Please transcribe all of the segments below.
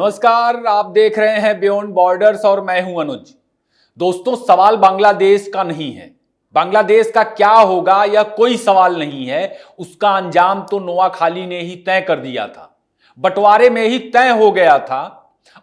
नमस्कार, आप देख रहे हैं बियॉन्ड बॉर्डर्स और मैं हूं अनुज। दोस्तों, सवाल बांग्लादेश का नहीं है। बांग्लादेश का क्या होगा यह कोई सवाल नहीं है। उसका अंजाम तो नोआखाली ने ही तय कर दिया था, बंटवारे में ही तय हो गया था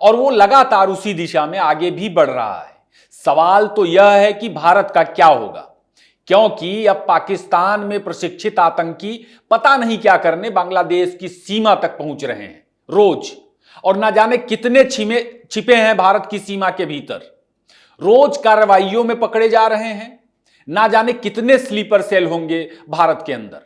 और वो लगातार उसी दिशा में आगे भी बढ़ रहा है। सवाल तो यह है कि भारत का क्या होगा, क्योंकि अब पाकिस्तान में प्रशिक्षित आतंकी पता नहीं क्या करने बांग्लादेश की सीमा तक पहुंच रहे हैं रोज, और ना जाने कितने छिपे हैं भारत की सीमा के भीतर। रोज कार्रवाइयों में पकड़े जा रहे हैं। ना जाने कितने स्लीपर सेल होंगे भारत के अंदर।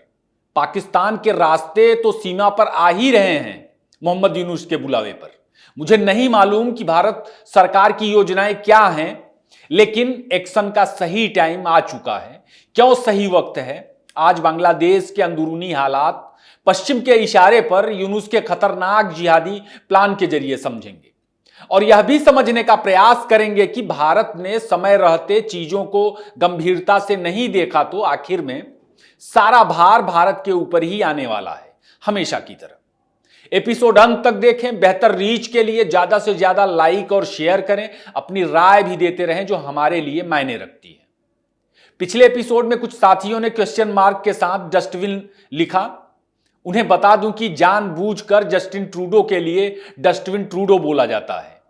पाकिस्तान के रास्ते तो सीमा पर आ ही रहे हैं मोहम्मद यूनुस के बुलावे पर। मुझे नहीं मालूम कि भारत सरकार की योजनाएं क्या हैं, लेकिन एक्शन का सही टाइम आ चुका है। क्यों सही वक्त है? आज बांग्लादेश के अंदरूनी हालात पश्चिम के इशारे पर यूनुस के खतरनाक जिहादी प्लान के जरिए समझेंगे और यह भी समझने का प्रयास करेंगे कि भारत ने समय रहते चीजों को गंभीरता से नहीं देखा तो आखिर में सारा भार भारत के ऊपर ही आने वाला है, हमेशा की तरह। एपिसोड अंत तक देखें। बेहतर रीच के लिए ज्यादा से ज्यादा लाइक और शेयर करें। अपनी राय भी देते रहें जो हमारे लिए मायने रखती है। पिछले एपिसोड में कुछ साथियों ने क्वेश्चन मार्क के साथ डस्टबिन लिखा। उन्हें बता दूं कि जानबूझकर जस्टिन ट्रूडो के लिए डस्टबिन ट्रूडो बोला जाता है।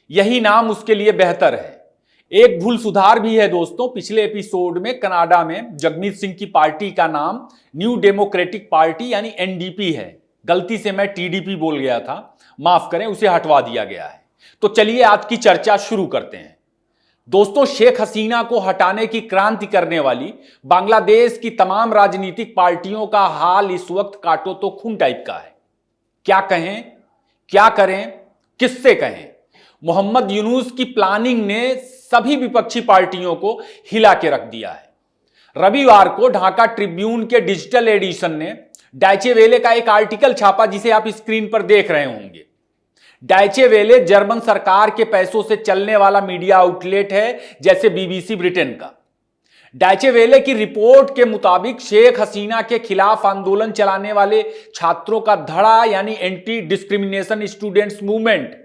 यही नाम उसके लिए बेहतर है। एक भूल सुधार भी है दोस्तों। पिछले एपिसोड में कनाडा में जगमीत सिंह की पार्टी का नाम न्यू डेमोक्रेटिक पार्टी यानी एनडीपी है। गलती से मैं टीडीपी बोल गया था, माफ करें, उसे हटवा दिया गया है। तो चलिए आज की चर्चा शुरू करते हैं। दोस्तों, शेख हसीना को हटाने की क्रांति करने वाली बांग्लादेश की तमाम राजनीतिक पार्टियों का हाल इस वक्त काटो तो खून टाइप का है। क्या कहें, क्या करें, किससे कहें? मोहम्मद यूनुस की प्लानिंग ने सभी विपक्षी पार्टियों को हिला के रख दिया है। रविवार को ढाका ट्रिब्यून के डिजिटल एडिशन ने डायचे वेले का एक आर्टिकल छापा, जिसे आप स्क्रीन पर देख रहे होंगे। डायचे वेले जर्मन सरकार के पैसों से चलने वाला मीडिया आउटलेट है, जैसे बीबीसी ब्रिटेन का। डायचे वेले की रिपोर्ट के मुताबिक शेख हसीना के खिलाफ आंदोलन चलाने वाले छात्रों का धड़ा यानी एंटी डिस्क्रिमिनेशन स्टूडेंट्स मूवमेंट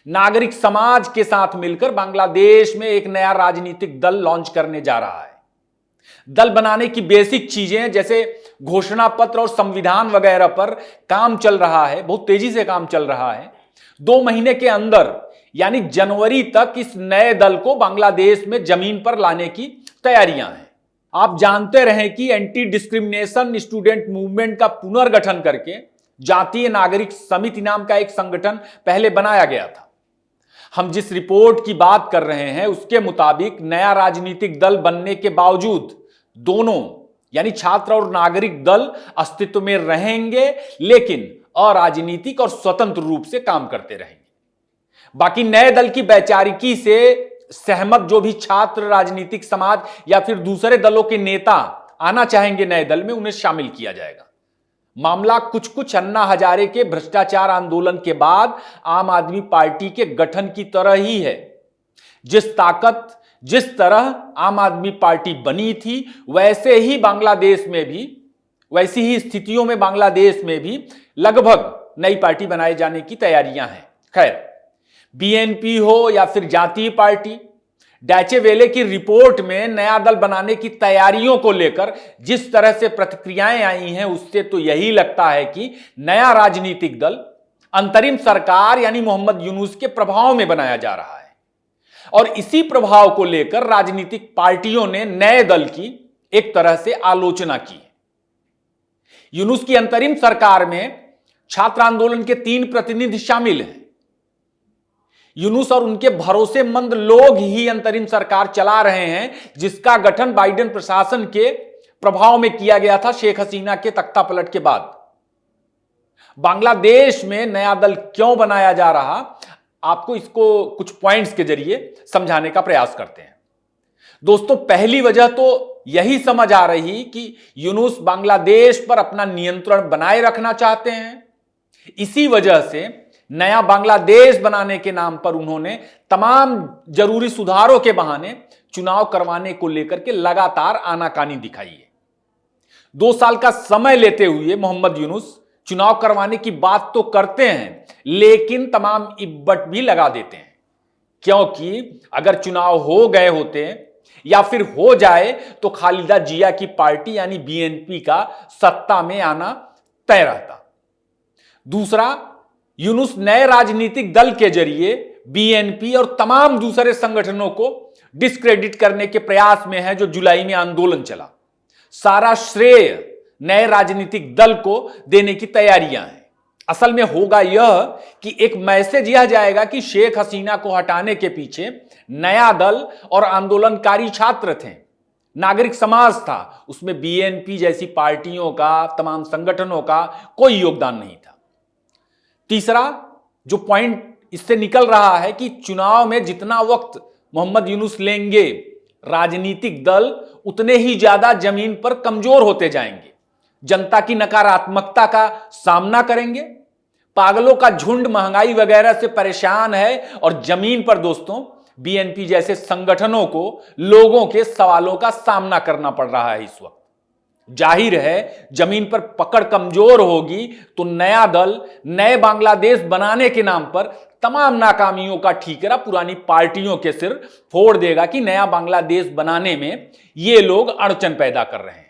नागरिक समाज के साथ मिलकर बांग्लादेश में एक नया राजनीतिक दल लॉन्च करने जा रहा है। दल बनाने की बेसिक चीजें जैसे घोषणा पत्र और संविधान वगैरह पर काम चल रहा है, बहुत तेजी से काम चल रहा है। 2 महीने के अंदर यानी जनवरी तक इस नए दल को बांग्लादेश में जमीन पर लाने की तैयारियां हैं। आप जानते रहें कि एंटी डिस्क्रिमिनेशन स्टूडेंट मूवमेंट का पुनर्गठन करके जातीय नागरिक समिति नाम का एक संगठन पहले बनाया गया था। हम जिस रिपोर्ट की बात कर रहे हैं उसके मुताबिक नया राजनीतिक दल बनने के बावजूद दोनों यानी छात्र और नागरिक दल अस्तित्व में रहेंगे, लेकिन अराजनीतिक और स्वतंत्र रूप से काम करते रहेंगे। बाकी नए दल की वैचारिकी से सहमत जो भी छात्र, राजनीतिक समाज या फिर दूसरे दलों के नेता आना चाहेंगे नए दल में, उन्हें शामिल किया जाएगा। मामला कुछ अन्ना हजारे के भ्रष्टाचार आंदोलन के बाद आम आदमी पार्टी के गठन की तरह ही है। जिस तरह आम आदमी पार्टी बनी थी वैसे ही बांग्लादेश में भी, वैसी ही स्थितियों में बांग्लादेश में भी लगभग नई पार्टी बनाए जाने की तैयारियां हैं। खैर, बीएनपी हो या फिर जातीय पार्टी, डायचे वेले की रिपोर्ट में नया दल बनाने की तैयारियों को लेकर जिस तरह से प्रतिक्रियाएं आई हैं, उससे तो यही लगता है कि नया राजनीतिक दल अंतरिम सरकार यानी मोहम्मद यूनुस के प्रभाव में बनाया जा रहा है और इसी प्रभाव को लेकर राजनीतिक पार्टियों ने नए दल की एक तरह से आलोचना की। यूनुस की अंतरिम सरकार में छात्र आंदोलन के 3 प्रतिनिधि शामिल हैं। यूनुस और उनके भरोसेमंद लोग ही अंतरिम सरकार चला रहे हैं, जिसका गठन बाइडेन प्रशासन के प्रभाव में किया गया था शेख हसीना के तख्ता पलट के बाद। बांग्लादेश में नया दल क्यों बनाया जा रहा, आपको इसको कुछ पॉइंट्स के जरिए समझाने का प्रयास करते हैं। दोस्तों, पहली वजह तो यही समझ आ रही कि यूनुस बांग्लादेश पर अपना नियंत्रण बनाए रखना चाहते हैं। इसी वजह से नया बांग्लादेश बनाने के नाम पर उन्होंने तमाम जरूरी सुधारों के बहाने चुनाव करवाने को लेकर के लगातार आनाकानी दिखाई है। 2 साल का समय लेते हुए मोहम्मद यूनुस चुनाव करवाने की बात तो करते हैं, लेकिन तमाम इब्बट भी लगा देते हैं, क्योंकि अगर चुनाव हो गए होते या फिर हो जाए तो खालिदा जिया की पार्टी यानी बीएनपी का सत्ता में आना तय रहता। दूसरा, यूनुस नए राजनीतिक दल के जरिए बीएनपी और तमाम दूसरे संगठनों को डिस्क्रेडिट करने के प्रयास में है। जो जुलाई में आंदोलन चला, सारा श्रेय नए राजनीतिक दल को देने की तैयारियां हैं। असल में होगा यह कि एक मैसेज यह जाएगा कि शेख हसीना को हटाने के पीछे नया दल और आंदोलनकारी छात्र थे, नागरिक समाज था, उसमें बीएनपी जैसी पार्टियों का, तमाम संगठनों का कोई योगदान नहीं था। तीसरा जो पॉइंट इससे निकल रहा है कि चुनाव में जितना वक्त मोहम्मद यूनुस लेंगे, राजनीतिक दल उतने ही ज्यादा जमीन पर कमजोर होते जाएंगे, जनता की नकारात्मकता का सामना करेंगे। पागलों का झुंड महंगाई वगैरह से परेशान है और जमीन पर दोस्तों बीएनपी जैसे संगठनों को लोगों के सवालों का सामना करना पड़ रहा है इस वक्त। जाहिर है जमीन पर पकड़ कमजोर होगी तो नया दल नए बांग्लादेश बनाने के नाम पर तमाम नाकामियों का ठीकरा पुरानी पार्टियों के सिर फोड़ देगा कि नया बांग्लादेश बनाने में ये लोग अड़चन पैदा कर रहे हैं।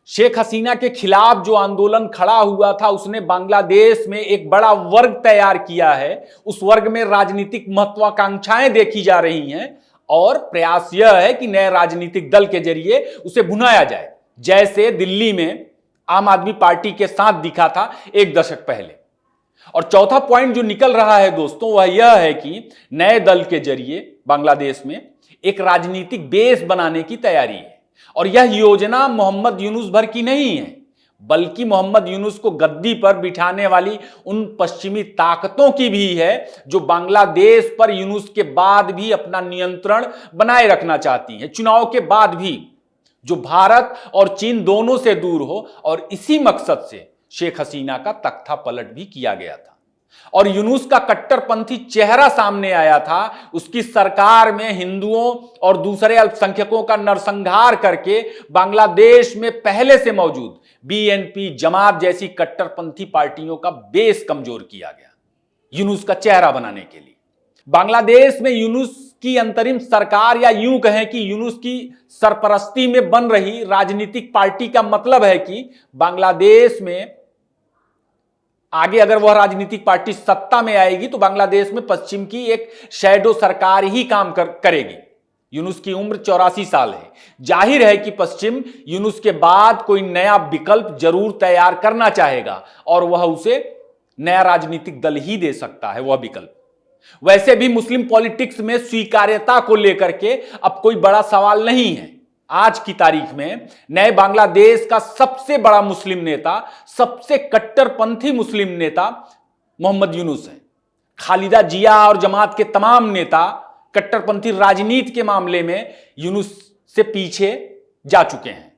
शेख हसीना के खिलाफ जो आंदोलन खड़ा हुआ था उसने बांग्लादेश में एक बड़ा वर्ग तैयार किया है। उस वर्ग में राजनीतिक महत्वाकांक्षाएं देखी जा रही हैं और प्रयास यह है कि नए राजनीतिक दल के जरिए उसे भुनाया जाए, जैसे दिल्ली में आम आदमी पार्टी के साथ दिखा था एक दशक पहले। और चौथा पॉइंट जो निकल रहा है दोस्तों वह यह है कि नए दल के जरिए बांग्लादेश में एक राजनीतिक बेस बनाने की तैयारी है। और यह योजना मोहम्मद यूनुस भर की नहीं है, बल्कि मोहम्मद यूनुस को गद्दी पर बिठाने वाली उन पश्चिमी ताकतों की भी है जो बांग्लादेश पर यूनुस के बाद भी अपना नियंत्रण बनाए रखना चाहती हैं, चुनाव के बाद भी, जो भारत और चीन दोनों से दूर हो। और इसी मकसद से शेख हसीना का तख्ता पलट भी किया गया था और यूनुस का कट्टरपंथी चेहरा सामने आया था। उसकी सरकार में हिंदुओं और दूसरे अल्पसंख्यकों का नरसंहार करके बांग्लादेश में पहले से मौजूद बीएनपी, जमात जैसी कट्टरपंथी पार्टियों का बेस कमजोर किया गया यूनुस का चेहरा बनाने के लिए। बांग्लादेश में यूनुस की अंतरिम सरकार या यूं कहें कि यूनुस की सरपरस्ती में बन रही राजनीतिक पार्टी का मतलब है कि बांग्लादेश में आगे अगर वह राजनीतिक पार्टी सत्ता में आएगी तो बांग्लादेश में पश्चिम की एक शैडो सरकार ही काम करेगी। यूनुस की उम्र 84 साल है। जाहिर है कि पश्चिम यूनुस के बाद कोई नया विकल्प जरूर तैयार करना चाहेगा और वह उसे नया राजनीतिक दल ही दे सकता है वह विकल्प। वैसे भी मुस्लिम पॉलिटिक्स में स्वीकार्यता को लेकर के अब कोई बड़ा सवाल नहीं है। आज की तारीख में नए बांग्लादेश का सबसे बड़ा मुस्लिम नेता, सबसे कट्टरपंथी मुस्लिम नेता मोहम्मद यूनुस है। खालिदा जिया और जमात के तमाम नेता कट्टरपंथी राजनीति के मामले में यूनुस से पीछे जा चुके हैं।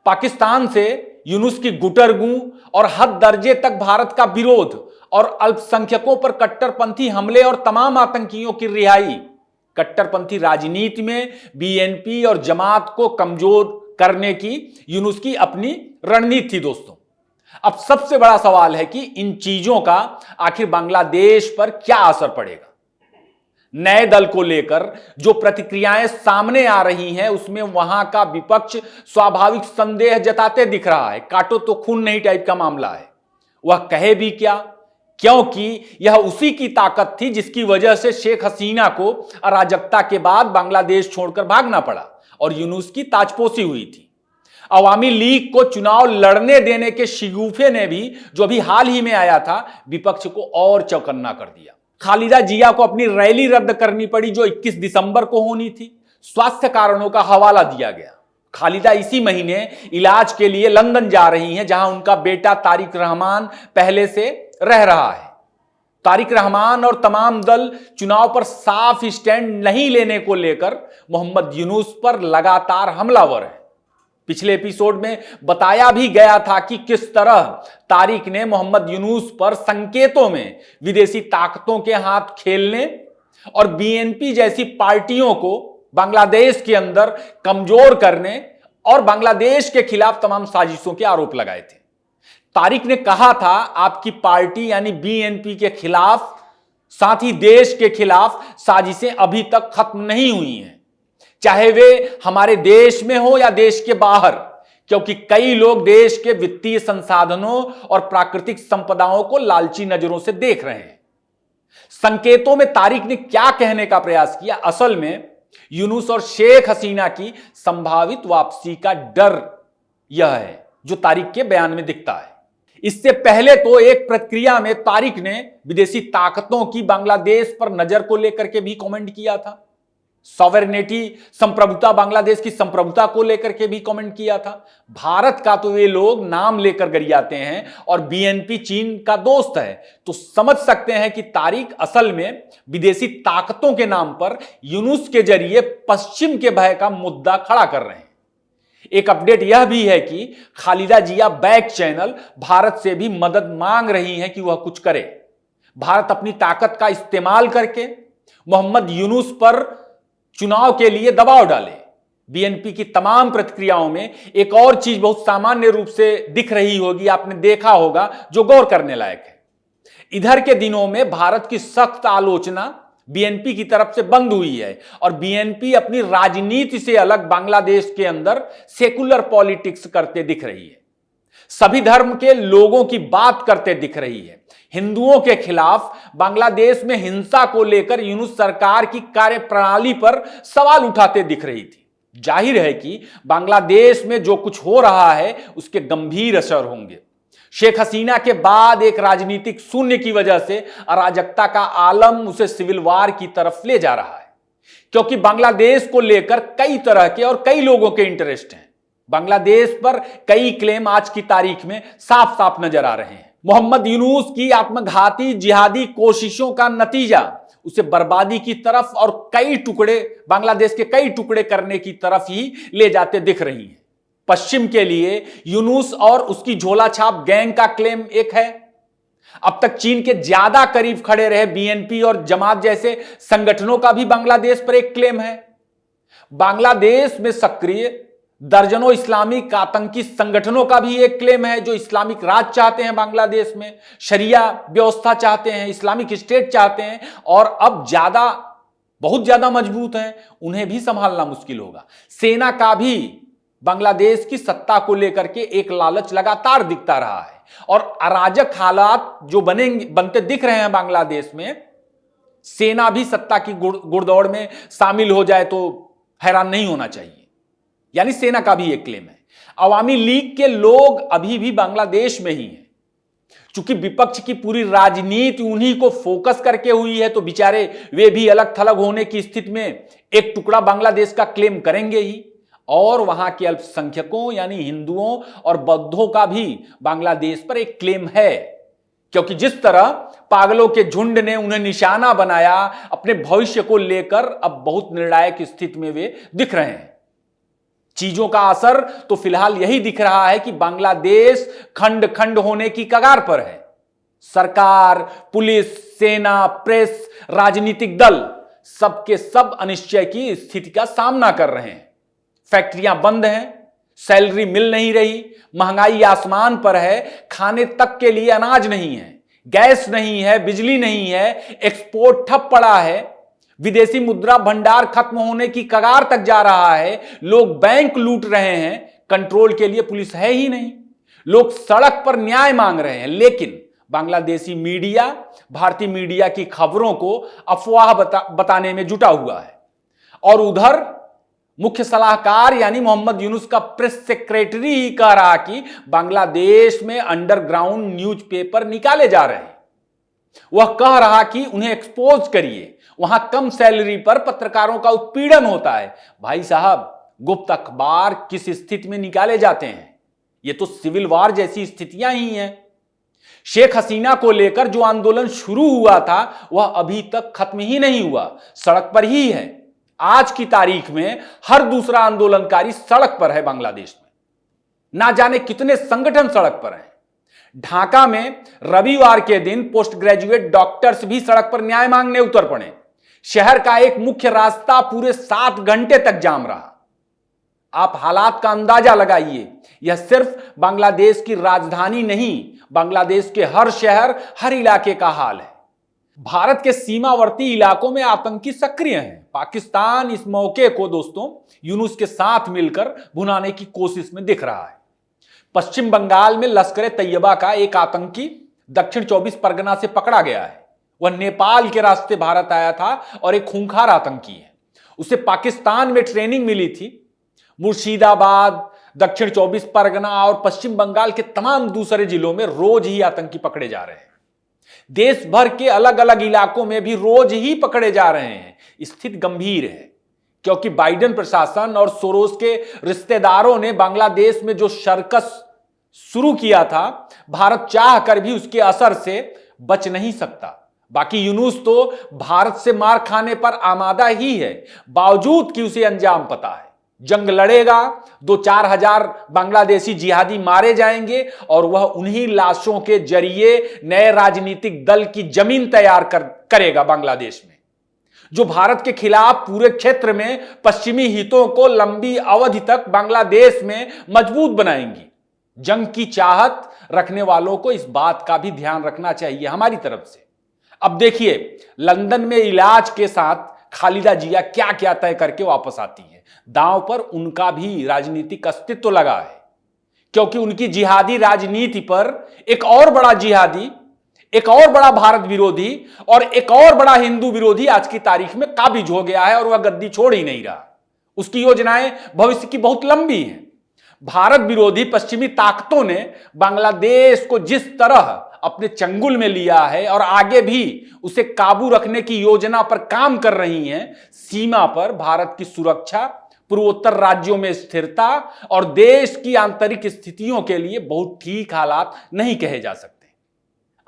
पाकिस्तान से यूनुस की गुटरगू और हद दर्जे तक भारत का विरोध और अल्पसंख्यकों पर कट्टरपंथी हमले और तमाम आतंकियों की रिहाई, कट्टरपंथी राजनीति में बीएनपी और जमात को कमजोर करने की यूनुस की अपनी रणनीति थी दोस्तों। अब सबसे बड़ा सवाल है कि इन चीजों का आखिर बांग्लादेश पर क्या असर पड़ेगा। नए दल को लेकर जो प्रतिक्रियाएं सामने आ रही हैं उसमें वहां का विपक्ष स्वाभाविक संदेह जताते दिख रहा है। काटो तो खून नहीं टाइप का मामला है। वह कहे भी क्या, क्योंकि यह उसी की ताकत थी जिसकी वजह से शेख हसीना को अराजकता के बाद बांग्लादेश छोड़कर भागना पड़ा और यूनुस की ताजपोशी हुई थी। अवामी लीग को चुनाव लड़ने देने के शिगुफे ने भी, जो अभी हाल ही में आया था, विपक्ष को और चौकन्ना कर दिया। खालिदा जिया को अपनी रैली रद्द करनी पड़ी जो 21 दिसंबर को होनी थी। स्वास्थ्य कारणों का हवाला दिया गया। खालिदा इसी महीने इलाज के लिए लंदन जा रही हैं, जहां उनका बेटा तारिक रहमान पहले से रह रहा है। तारिक रहमान और तमाम दल चुनाव पर साफ स्टैंड नहीं लेने को लेकर मोहम्मद यूनुस पर लगातार हमलावर है। पिछले एपिसोड में बताया भी गया था कि किस तरह तारिक ने मोहम्मद यूनुस पर संकेतों में विदेशी ताकतों के हाथ खेलने और बीएनपी जैसी पार्टियों को बांग्लादेश के अंदर कमजोर करने और बांग्लादेश के खिलाफ तमाम साजिशों के आरोप लगाए थे। तारिक ने कहा था आपकी पार्टी यानी बीएनपी के खिलाफ, साथ ही देश के खिलाफ साजिशें अभी तक खत्म नहीं हुई हैं, चाहे वे हमारे देश में हो या देश के बाहर, क्योंकि कई लोग देश के वित्तीय संसाधनों और प्राकृतिक संपदाओं को लालची नजरों से देख रहे हैं। संकेतों में तारिक ने क्या कहने का प्रयास किया? असल में यूनुस और शेख हसीना की संभावित वापसी का डर यह है जो तारिक के बयान में दिखता है। इससे पहले तो एक प्रक्रिया में तारिक ने विदेशी ताकतों की बांग्लादेश पर नजर को लेकर के भी कमेंट किया था। सॉवरेनिटी, संप्रभुता, बांग्लादेश की संप्रभुता को लेकर के भी कमेंट किया था। भारत का तो वे लोग नाम लेकर गरियाते हैं और बीएनपी चीन का दोस्त है, तो समझ सकते हैं कि तारिक असल में विदेशी ताकतों के नाम पर यूनुस के जरिए पश्चिम के भय का मुद्दा खड़ा कर रहे हैं। एक अपडेट यह भी है कि खालिदा जिया बैक चैनल भारत से भी मदद मांग रही है कि वह कुछ करे। भारत अपनी ताकत का इस्तेमाल करके मोहम्मद यूनुस पर चुनाव के लिए दबाव डाले। बीएनपी की तमाम प्रतिक्रियाओं में एक और चीज बहुत सामान्य रूप से दिख रही होगी, आपने देखा होगा, जो गौर करने लायक है। इधर के दिनों में भारत की सख्त आलोचना बीएनपी की तरफ से बंद हुई है और बीएनपी अपनी राजनीति से अलग बांग्लादेश के अंदर सेकुलर पॉलिटिक्स करते दिख रही है। सभी धर्म के लोगों की बात करते दिख रही है। हिंदुओं के खिलाफ बांग्लादेश में हिंसा को लेकर यूनुस सरकार की कार्यप्रणाली पर सवाल उठाते दिख रही थी। जाहिर है कि बांग्लादेश में जो कुछ हो रहा है उसके गंभीर असर होंगे। शेख हसीना के बाद एक राजनीतिक शून्य की वजह से अराजकता का आलम उसे सिविल वार की तरफ ले जा रहा है, क्योंकि बांग्लादेश को लेकर कई तरह के और कई लोगों के इंटरेस्ट हैं। बांग्लादेश पर कई क्लेम आज की तारीख में साफ साफ नजर आ रहे हैं। मोहम्मद यूनुस की आत्मघाती जिहादी कोशिशों का नतीजा उसे बर्बादी की तरफ और कई टुकड़े, बांग्लादेश के कई टुकड़े करने की तरफ ही ले जाते दिख रही हैं। पश्चिम के लिए यूनुस और उसकी झोला छाप गैंग का क्लेम एक है। अब तक चीन के ज्यादा करीब खड़े रहे बीएनपी और जमात जैसे संगठनों का भी बांग्लादेश पर एक क्लेम है। बांग्लादेश में सक्रिय दर्जनों इस्लामिक आतंकी संगठनों का भी एक क्लेम है, जो इस्लामिक राज चाहते हैं, बांग्लादेश में शरिया व्यवस्था चाहते हैं, इस्लामिक स्टेट चाहते हैं और अब बहुत ज्यादा मजबूत हैं, उन्हें भी संभालना मुश्किल होगा। सेना का भी बांग्लादेश की सत्ता को लेकर के एक लालच लगातार दिखता रहा है और अराजक हालात जो बनते दिख रहे हैं बांग्लादेश में, सेना भी सत्ता की गुड़दौड़ में शामिल हो जाए तो हैरान नहीं होना चाहिए। यानी सेना का भी एक क्लेम है। अवामी लीग के लोग अभी भी बांग्लादेश में ही हैं। चूंकि विपक्ष की पूरी राजनीति उन्हीं को फोकस करके हुई है, तो बेचारे वे भी अलग थलग होने की स्थिति में एक टुकड़ा बांग्लादेश का क्लेम करेंगे ही। और वहां के अल्पसंख्यकों यानी हिंदुओं और बौद्धों का भी बांग्लादेश पर एक क्लेम है, क्योंकि जिस तरह पागलों के झुंड ने उन्हें निशाना बनाया, अपने भविष्य को लेकर अब बहुत निर्णायक स्थिति में वे दिख रहे हैं। चीजों का असर तो फिलहाल यही दिख रहा है कि बांग्लादेश खंड खंड होने की कगार पर है। सरकार, पुलिस, सेना, प्रेस, राजनीतिक दल सबके सब अनिश्चय की स्थिति का सामना कर रहे हैं। फैक्ट्रियां बंद हैं, सैलरी मिल नहीं रही, महंगाई आसमान पर है, खाने तक के लिए अनाज नहीं है, गैस नहीं है, बिजली नहीं है, एक्सपोर्ट ठप पड़ा है, विदेशी मुद्रा भंडार खत्म होने की कगार तक जा रहा है, लोग बैंक लूट रहे हैं, कंट्रोल के लिए पुलिस है ही नहीं, लोग सड़क पर न्याय मांग रहे हैं। लेकिन बांग्लादेशी मीडिया भारतीय मीडिया की खबरों को अफवाह बताने में जुटा हुआ है और उधर मुख्य सलाहकार यानी मोहम्मद यूनुस का प्रेस सेक्रेटरी ही कह रहा कि बांग्लादेश में अंडरग्राउंड न्यूज़पेपर निकाले जा रहे हैं। वह कह रहा कि उन्हें एक्सपोज करिए, वहां कम सैलरी पर पत्रकारों का उत्पीड़न होता है। भाई साहब, गुप्त अखबार किस स्थिति में निकाले जाते हैं? यह तो सिविल वार जैसी स्थितियां ही हैं। शेख हसीना को लेकर जो आंदोलन शुरू हुआ था वह अभी तक खत्म ही नहीं हुआ, सड़क पर ही है। आज की तारीख में हर दूसरा आंदोलनकारी सड़क पर है बांग्लादेश में। ना जाने कितने संगठन सड़क पर हैं। ढाका में रविवार के दिन पोस्ट ग्रेजुएट डॉक्टर्स भी सड़क पर न्याय मांगने उतर पड़े। शहर का एक मुख्य रास्ता पूरे 7 घंटे तक जाम रहा। आप हालात का अंदाजा लगाइए। यह सिर्फ बांग्लादेश की राजधानी नहीं, बांग्लादेश के हर शहर, हर इलाके का हाल है। भारत के सीमावर्ती इलाकों में आतंकी सक्रिय हैं। पाकिस्तान इस मौके को दोस्तों यूनुस के साथ मिलकर भुनाने की कोशिश में दिख रहा है। पश्चिम बंगाल में लश्कर तैयबा का एक आतंकी दक्षिण 24 परगना से पकड़ा गया है। वह नेपाल के रास्ते भारत आया था और एक खूंखार आतंकी है। उसे पाकिस्तान में ट्रेनिंग मिली थी। मुर्शिदाबाद, दक्षिण 24 परगना और पश्चिम बंगाल के तमाम दूसरे जिलों में रोज ही आतंकी पकड़े जा रहे हैं। देश भर के अलग अलग इलाकों में भी रोज ही पकड़े जा रहे हैं। स्थिति गंभीर है क्योंकि बाइडेन प्रशासन और सोरोस के रिश्तेदारों ने बांग्लादेश में जो सर्कस शुरू किया था, भारत चाह कर भी उसके असर से बच नहीं सकता। बाकी यूनुस तो भारत से मार खाने पर आमादा ही है, बावजूद कि उसे अंजाम पता है। जंग लड़ेगा, 2-4 हजार बांग्लादेशी जिहादी मारे जाएंगे और वह उन्हीं लाशों के जरिए नए राजनीतिक दल की जमीन तैयार करेगा बांग्लादेश में, जो भारत के खिलाफ पूरे क्षेत्र में पश्चिमी हितों को लंबी अवधि तक बांग्लादेश में मजबूत बनाएंगी। जंग की चाहत रखने वालों को इस बात का भी ध्यान रखना चाहिए हमारी तरफ से। अब देखिए, लंदन में इलाज के साथ खालिदा जिया क्या क्या तय करके वापस आती है। दांव पर उनका भी राजनीतिक अस्तित्व लगा है, क्योंकि उनकी जिहादी राजनीति पर एक और बड़ा जिहादी, एक और बड़ा भारत विरोधी और एक और बड़ा हिंदू विरोधी आज की तारीख में काबिज हो गया है और वह गद्दी छोड़ ही नहीं रहा। उसकी योजनाएं भविष्य की बहुत लंबी हैं। भारत विरोधी पश्चिमी ताकतों ने बांग्लादेश को जिस तरह अपने चंगुल में लिया है और आगे भी उसे काबू रखने की योजना पर काम कर रही हैं, सीमा पर भारत की सुरक्षा, पूर्वोत्तर राज्यों में स्थिरता और देश की आंतरिक स्थितियों के लिए बहुत ठीक हालात नहीं कहे जा सकते।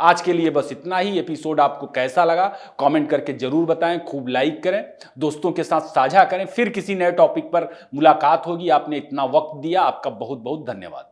आज के लिए बस इतना ही। एपिसोड आपको कैसा लगा कमेंट करके जरूर बताएं, खूब लाइक करें, दोस्तों के साथ साझा करें। फिर किसी नए टॉपिक पर मुलाकात होगी। आपने इतना वक्त दिया, आपका बहुत बहुत धन्यवाद।